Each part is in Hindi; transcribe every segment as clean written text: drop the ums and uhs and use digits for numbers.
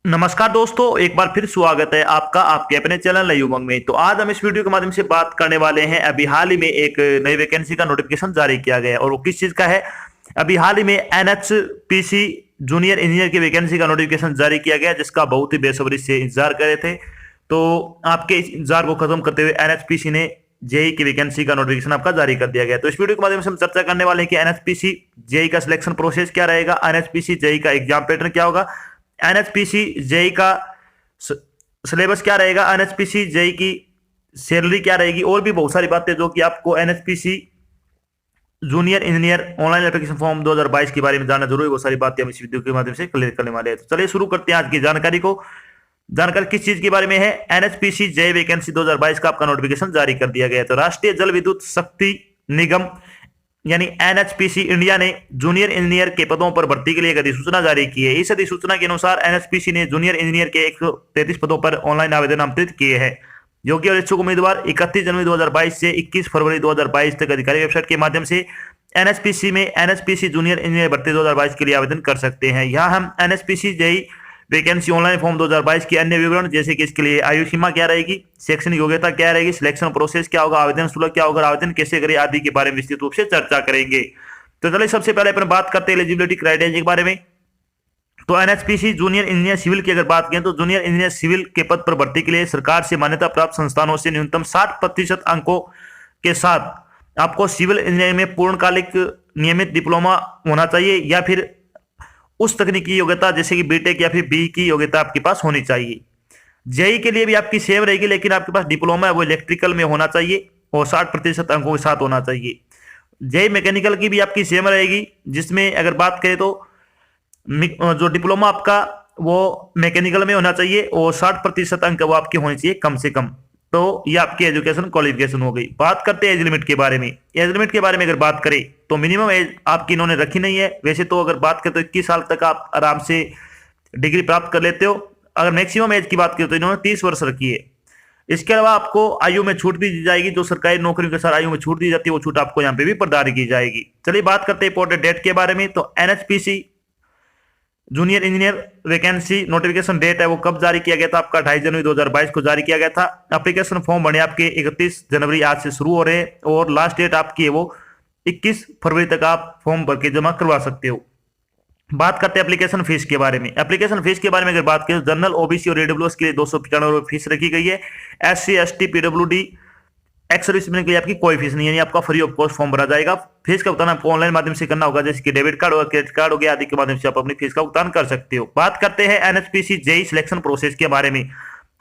नमस्कार दोस्तों, एक बार फिर स्वागत है आपका आपके अपने चैनल नई उमंग में। तो आज हम इस वीडियो के माध्यम से बात करने वाले हैं। अभी हाल ही में एक नई वैकेंसी का नोटिफिकेशन जारी किया गया है और वो किस चीज का है। अभी हाल ही में एनएचपीसी जूनियर इंजीनियर की वैकेंसी का नोटिफिकेशन जारी किया गया, जिसका बहुत ही बेसब्री से इंतजार कर रहे थे। तो आपके इस इंतजार को खत्म करते हुए एनएचपीसी ने जेई की वैकेंसी का नोटिफिकेशन आपका जारी कर दिया गया। तो इस वीडियो के माध्यम से हम चर्चा करने वाले हैं कि एनएचपीसी जेई का सिलेक्शन प्रोसेस क्या रहेगा, एनएचपीसी जेई का एग्जाम पैटर्न क्या होगा, एनएचपीसी जेई का सिलेबस क्या रहेगा, एनएचपीसी जेई की सैलरी क्या रहेगी, और भी बहुत सारी बातें जो कि आपको NHPC junior engineer online application form 2022 के बारे में जानना जरूरी है। वो सारी बातें हम इस वीडियो के माध्यम से क्लियर करने वाले हैं। तो चलिए शुरू करते हैं आज की जानकारी को। जानकारी किस चीज के बारे में है। एनएचपीसी जेई वैकेंसी 2022 का आपका नोटिफिकेशन जारी कर दिया गया है। तो राष्ट्रीय जल विद्युत शक्ति निगम यानी एनएचपीसी इंडिया ने जूनियर इंजीनियर के पदों पर भर्ती के लिए एक अधिसूचना जारी की है। इस अधिसूचना के अनुसार एनएचपीसी ने जूनियर इंजीनियर के 133 पदों पर ऑनलाइन आवेदन आमंत्रित किए हैं। योग्य और इच्छुक उम्मीदवार 31 जनवरी 2022 से 21 फरवरी 2022 तक आधिकारिक वेबसाइट के माध्यम से एनएचपीसी में एनएचपीसी जूनियर इंजीनियर भर्ती 2022 के लिए आवेदन कर सकते हैं। यहाँ हम NHPC JE vacancy online form 2022 के अन्य विवरण, जैसे कि इसके लिए आयु सीमा क्या रहेगी, शैक्षणिक योग्यता क्या रहेगी, सिलेक्शन प्रोसेस क्या होगा, आवेदन शुल्क क्या होगा, आवेदन कैसे करें आदि के बारे में विस्तृत रूप से चर्चा करेंगे। तो चलिए सबसे पहले अपन बात करते हैं एलिजिबिलिटी क्राइटेरिया के बारे में। तो एनएचपीसी जूनियर इंजीनियर सिविल की अगर बात करें तो जूनियर इंजीनियर सिविल के पद पर भर्ती के लिए सरकार से मान्यता प्राप्त संस्थानों से न्यूनतम 60% अंकों के साथ आपको सिविल इंजीनियरिंग में पूर्णकालिक नियमित डिप्लोमा होना चाहिए, या फिर उस तकनीकी योग्यता जैसे कि बीटेक या फिर बी की योग्यता आपके पास होनी चाहिए। जेई के लिए भी आपकी सेम रहेगी, लेकिन आपके पास डिप्लोमा है वो इलेक्ट्रिकल में होना चाहिए और 60% अंकों के साथ होना चाहिए। जेई मैकेनिकल की भी आपकी सेम रहेगी, जिसमें अगर बात करें तो जो डिप्लोमा आपका वो मैकेनिकल में होना चाहिए और 60% अंक वो आपके होने चाहिए कम से कम। तो ये आपकी एजुकेशन क्वालिफिकेशन हो गई। बात करते हैं एज लिमिट के बारे में। एज लिमिट के बारे में अगर बात करें तो मिनिमम एज आपकी इन्होंने रखी नहीं है। वैसे तो अगर बात करें तो 21 साल तक आप आराम से डिग्री प्राप्त कर लेते हो। अगर मैक्सिमम एज की बात करें तो इन्होंने 30 वर्ष रखी है। इसके अलावा आपको आयु में छूट भी दी जाएगी। जो सरकारी नौकरियों के साथ आयु में छूट दी जाती है वो छूट आपको यहाँ पे भी प्रदान की जाएगी। चलिए बात करते हैं इंपॉर्टेंट डेट के बारे में। तो NHPC junior engineer vacancy notification date है वो कब जारी किया गया था, आपका 28 जनवरी 2022 को जारी किया गया था। एप्लीकेशन फॉर्म बने आपके 31 जनवरी आज से शुरू हो रहे हैं और लास्ट डेट आपकी है वो 21 फरवरी तक आप फॉर्म भर के जमा करवा सकते हो। बात करते हैं एप्लीकेशन फीस के बारे में। एप्लीकेशन फीस के बारे में अगर बात करें तो जनरल ओबीसी और ईडब्ल्यूएस के लिए 295 रुपये फीस रखी गई है। SC ST PWD ex serviceman के लिए आपकी कोई फीस नहीं है, यानी आपका फ्री ऑफ कॉस्ट फॉर्म भरा जाएगा। फीस का भुगतान आपको ऑनलाइन माध्यम से करना होगा, जैसे कि डेबिट कार्ड और क्रेडिट कार्ड हो गया आदि के माध्यम से आप अपनी फीस का भुगतान कर सकते हो। बात करते हैं एनएचपीसी जेई सिलेक्शन प्रोसेस के बारे में।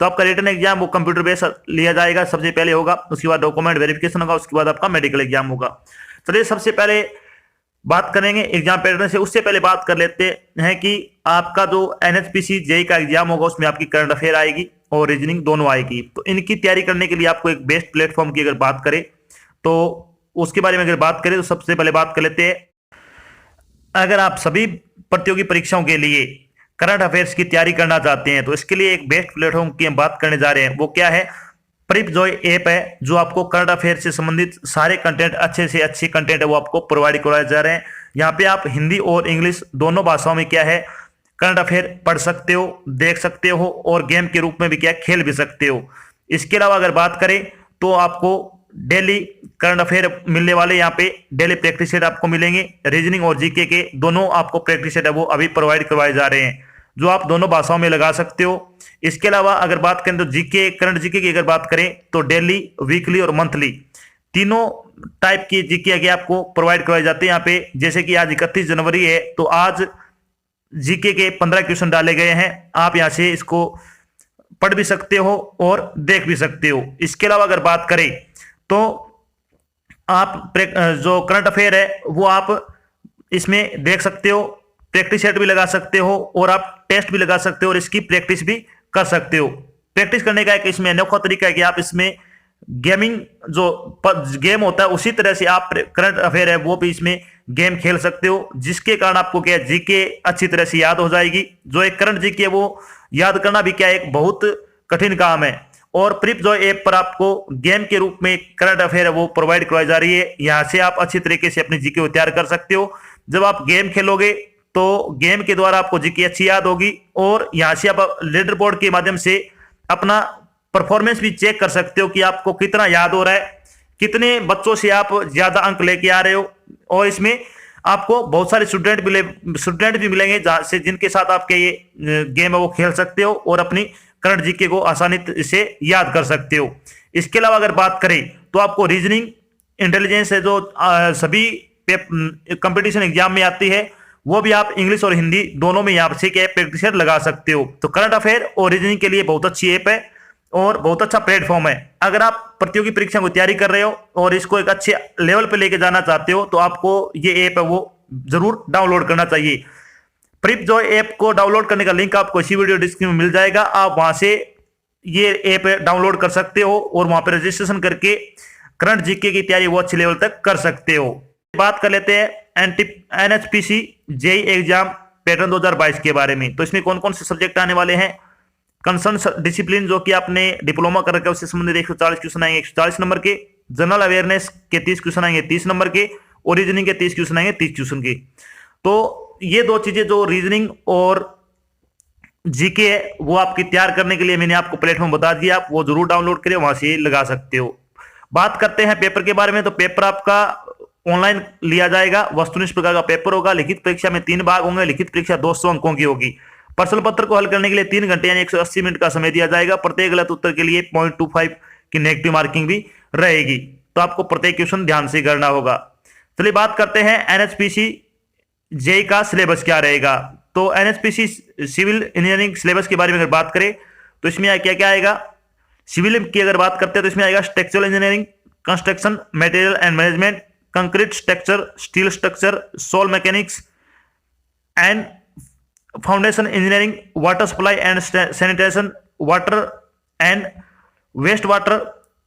तो आपका रिटन एग्जाम वो कंप्यूटर बेस लिया जाएगा, सबसे पहले होगा। उसके बाद डॉक्यूमेंट वेरिफिकेशन होगा, उसके बाद आपका मेडिकल एग्जाम होगा। चलिए सबसे पहले बात करेंगे एग्जाम पैटर्न से। उससे पहले बात कर लेते हैं कि आपका जो एनएचपीसी जेई का एग्जाम होगा उसमें आपकी करंट अफेयर आएगी और रीजनिंग दोनों आएगी। तो इनकी तैयारी करने के लिए आपको एक बेस्ट प्लेटफॉर्म की अगर बात करें तो उसके बारे में अगर बात करें तो सबसे पहले बात कर लेते हैं। अगर आप सभी प्रतियोगी परीक्षाओं के लिए करंट अफेयर्स की तैयारी करना चाहते हैं तो इसके लिए एक बेस्ट प्लेटफॉर्म की हम बात करने जा रहे हैं। वो क्या है? प्रिप जॉय ऐप है, जो आपको करंट अफेयर से संबंधित सारे कंटेंट, अच्छे से अच्छे कंटेंट है वो आपको प्रोवाइड करवाए जा रहे हैं। यहाँ पे आप हिंदी और इंग्लिश दोनों भाषाओं में क्या है करंट अफेयर पढ़ सकते हो, देख सकते हो और गेम के रूप में भी क्या खेल भी सकते हो। इसके अलावा अगर बात करें तो आपको डेली करंट अफेयर मिलने वाले, यहाँ पे डेली प्रैक्टिस सेट आपको मिलेंगे। रीजनिंग और जीके के दोनों आपको प्रैक्टिस सेट है वो अभी प्रोवाइड करवाए जा रहे हैं, जो आप दोनों भाषाओं में लगा सकते हो। इसके अलावा अगर बात करें तो जीके, करंट जीके की अगर बात करें तो डेली, वीकली और मंथली तीनों टाइप की जीके आगे आपको प्रोवाइड करवाए जाते हैं यहाँ पे। जैसे कि आज 31 जनवरी है तो आज जीके के 15 क्वेश्चन डाले गए हैं। आप यहाँ से इसको पढ़ भी सकते हो और देख भी सकते हो। इसके अलावा अगर बात करें तो आप जो करंट अफेयर है वो आप इसमें देख सकते हो, प्रैक्टिस सेट भी लगा सकते हो और आप टेस्ट भी लगा सकते हो और इसकी प्रैक्टिस भी कर सकते हो। प्रैक्टिस करने का एक इसमें अनोखा तरीका है कि आप इसमें गेमिंग जो गेम होता है उसी तरह से आप करंट अफेयर है वो भी इसमें गेम खेल सकते हो, जिसके कारण आपको क्या जीके अच्छी तरह से याद हो जाएगी। जो एक करंट जीके है वो याद करना भी क्या एक बहुत कठिन काम है। और प्रिप जॉय ऐप पर आपको गेम के रूप में करंट अफेयर है वो प्रोवाइड करवाई जा रही है। यहाँ से आप अच्छी तरीके से अपनी जीके को तैयार कर सकते हो। जब आप गेम खेलोगे तो गेम के द्वारा आपको जीके अच्छी याद होगी, और यहाँ से आप लीडर बोर्ड के माध्यम से अपना परफॉर्मेंस भी चेक कर सकते हो कि आपको कितना याद हो रहा है, कितने बच्चों से आप ज्यादा अंक लेके आ रहे हो। और इसमें आपको बहुत सारे स्टूडेंट भी मिलेंगे जहां से जिनके साथ आपके ये गेम है वो खेल सकते हो और अपनी करंट जीके को आसानी से याद कर सकते हो। इसके अलावा अगर बात करें तो आपको रीजनिंग इंटेलिजेंस है जो सभी कंपटीशन एग्जाम में आती है, वो भी आप इंग्लिश और हिंदी दोनों में यहाँ से प्रैक्टिस लगा सकते हो। तो करंट अफेयर और रीजनिंग के लिए बहुत अच्छी ऐप है और बहुत अच्छा प्लेटफॉर्म है। अगर आप प्रतियोगी परीक्षा की तैयारी कर रहे हो और इसको एक अच्छे लेवल पे लेके जाना चाहते हो तो आपको ये ऐप है वो जरूर डाउनलोड करना चाहिए। प्रिप जो ऐप को डाउनलोड करने का लिंक आपको इसी वीडियो डिस्क्रिप्शन में मिल जाएगा, आप वहां से ये ऐप डाउनलोड कर सकते हो और वहां पर रजिस्ट्रेशन करके करंट जीके की तैयारी वो अच्छे लेवल तक कर सकते हो। बात कर लेते हैं एनएचपीसी जेई एग्जाम पैटर्न 2022 के बारे में। तो इसमें कौन कौन से सब्जेक्ट आने वाले हैं। कंसर्न डिसिप्लिन जो कि आपने डिप्लोमा कर रखा है उससे संबंधित 140 क्वेश्चन आएंगे 140 नंबर के, जनरल अवेयरनेस के 30 क्वेश्चन आएंगे 30 नंबर के, और रीजनिंग के 30 क्वेश्चन आएंगे 30 क्वेश्चन के। तो ये दो चीजें जो रीजनिंग और जीके है वो आपकी तैयार करने के लिए मैंने आपको प्लेटफॉर्म बता दिया, आप वो जरूर डाउनलोड करें, वहां से लगा सकते हो। बात करते हैं पेपर के बारे में। तो पेपर आपका ऑनलाइन लिया जाएगा, वस्तुनिष्ठ प्रकार का पेपर होगा। लिखित परीक्षा में 3 भाग होंगे, लिखित परीक्षा 200 अंकों की होगी। प्रश्न पत्र को हल करने के लिए 3 घंटे यानी 180 मिनट का समय दिया जाएगा। प्रत्येक गलत उत्तर के लिए 0.25 की नेगेटिव मार्किंग भी रहेगी, तो आपको प्रत्येक क्वेश्चन ध्यान से करना होगा। चलिए बात करते हैं एनएचपीसी जेई का सिलेबस क्या रहेगा। तो एनएचपीसी सिविल इंजीनियरिंग सिलेबस के बारे में अगर बात करें तो इसमें क्या क्या आएगा। सिविल की अगर बात करते हैं तो इसमें आएगा structural engineering, construction material and management, concrete structure, steel structure, soil mechanics and foundation engineering, water supply and sanitation, water and waste water,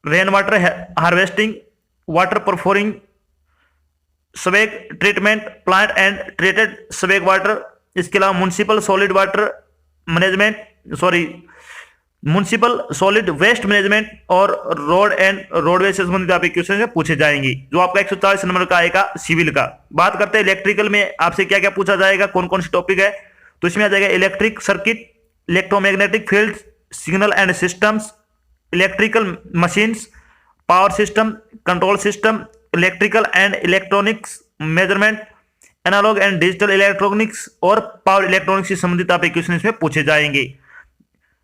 rain water harvesting, water proofing, sewage treatment plant and treated sewage water. इसके अलावा municipal solid water management municipal solid waste management और रोड एंड रोडवे से संबंधित आपके क्वेश्चन पूछे जाएंगे, जो आपका 140 नंबर का आएगा सिविल का। बात करते हैं इलेक्ट्रिकल में आपसे क्या क्या पूछा जाएगा, कौन कौन से टॉपिक है। तो इसमें आ जाएगा electric circuit, electromagnetic field, signal and systems, electrical machines, power system, control system, electrical and electronics measurement, analogue and digital electronics और पावर इलेक्ट्रॉनिक्स से संबंधित आपके क्वेश्चन इसमें पूछे जाएंगे।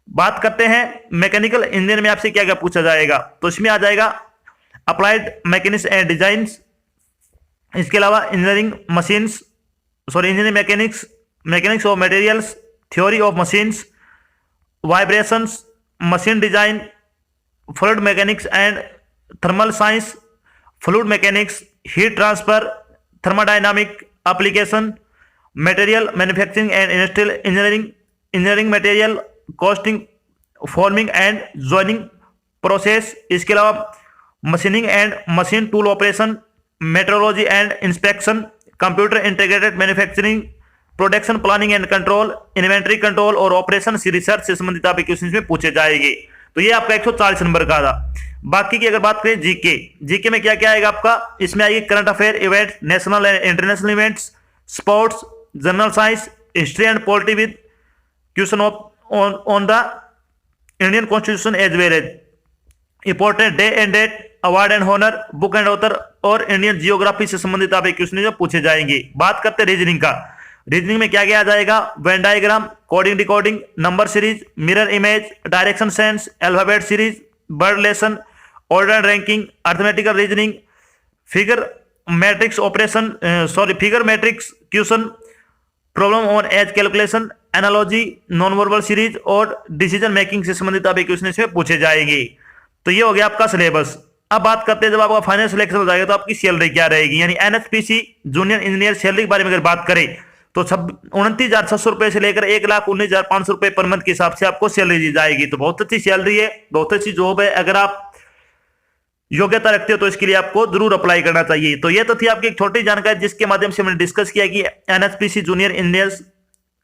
बात करते हैं मैकेनिकल इंजीनियर में आपसे क्या क्या पूछा जाएगा। तो इसमें आ जाएगा अप्लाइड मैकेनिक्स एंड डिजाइन, इसके अलावा engineering machines engineering mechanics of materials, theory of machines, vibrations, machine design, fluid mechanics and thermal science, fluid mechanics, heat transfer, thermodynamic application, material manufacturing and industrial engineering material, costing, forming and joining process. इसके अलावा machining and machine tool operation, metrology and inspection, computer integrated manufacturing, production planning and control, inventory control और ऑपरेशन रिसर्च से संबंधित आपके क्वेश्चन में पूछे जाएंगे। तो ये आपका 140 नंबर का था। बाकी की अगर बात करें जीके में क्या क्या आएगा आपका, इसमें आएगी current affair event, national and international events, sports, general science, history and polity with question on the Indian constitution as well as important day and date, award and honour, book and author और इंडियन जियोग्राफी से संबंधित आपके क्वेश्चन जो पूछे जाएंगे। बात करते हैं रीजनिंग का। रीजनिंग में क्या क्या आ जाएगा, Venn diagram, coding decoding, number series, mirror image, direction sense, alphabet series, word lesson, order and ranking, arithmetical reasoning, figure matrix question, problem on as calculation, analogy, non verbal series और डिसीजन मेकिंग से संबंधित आपके क्वेश्चन इसमें पूछे जाएंगे। तो ये हो गया आपका सिलेबस। अब बात करते हैं जब आपका फाइनल सिलेक्शन हो जाएगा तो आपकी सैलरी क्या रहेगी, यानी एनएचपीसी जूनियर इंजीनियर सैलरी के बारे में अगर बात करें तो 29,700 रुपए से लेकर 1,19,500 रुपए पर मंथ के हिसाब से आपको सैलरी दी जाएगी। तो बहुत अच्छी सैलरी है, बहुत अच्छी जॉब है। अगर आप योग्यता रखते हो तो इसके लिए आपको जरूर अप्लाई करना चाहिए। तो ये तो थी आपकी एक छोटी जानकारी जिसके माध्यम से मैंने डिस्कस किया कि एनएचपीसी जूनियर इंजीनियर्स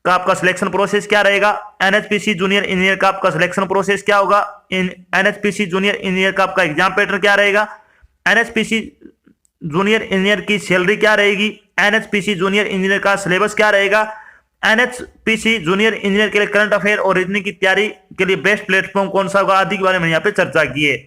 का आपका सिलेक्शन प्रोसेस क्या रहेगा, एनएचपीसी जूनियर इंजीनियर का आपका सिलेक्शन प्रोसेस क्या होगा, एनएचपीसी जूनियर इंजीनियर का आपका एग्जाम पैटर्न क्या रहेगा, एनएचपीसी जूनियर इंजीनियर की सैलरी क्या रहेगी, एनएचपीसी जूनियर इंजीनियर का सिलेबस क्या रहेगा। एनएचपीसी जूनियर इंजीनियर के लिए करंट अफेयर और रीजनिंग की तैयारी के लिए बेस्ट प्लेटफॉर्म कौन सा होगा आदि के बारे में यहाँ पे चर्चा की है।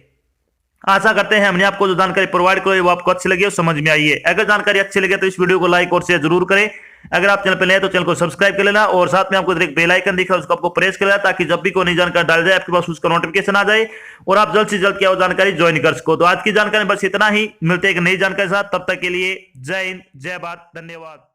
आशा करते हैं हमने आपको जो जानकारी प्रोवाइड करी वो आपको अच्छी लगी और समझ में आई है। अगर जानकारी अच्छी लगे तो इस वीडियो को लाइक और शेयर जरूर करें। अगर आप चैनल पर नए हैं तो चैनल को सब्सक्राइब कर लेना और साथ में आपको एक बेल आइकन दिखा उसको आपको प्रेस कर लेना ताकि जब भी कोई नई जानकारी डाल जाए आपके पास उसका नोटिफिकेशन आ जाए और आप जल्द से जल्द क्या वो जानकारी ज्वाइन कर सको। तो आज की जानकारी बस इतना ही, मिलते हैं एक नई जानकारी के साथ, तब तक के लिए जय हिंद, जय भारत, धन्यवाद।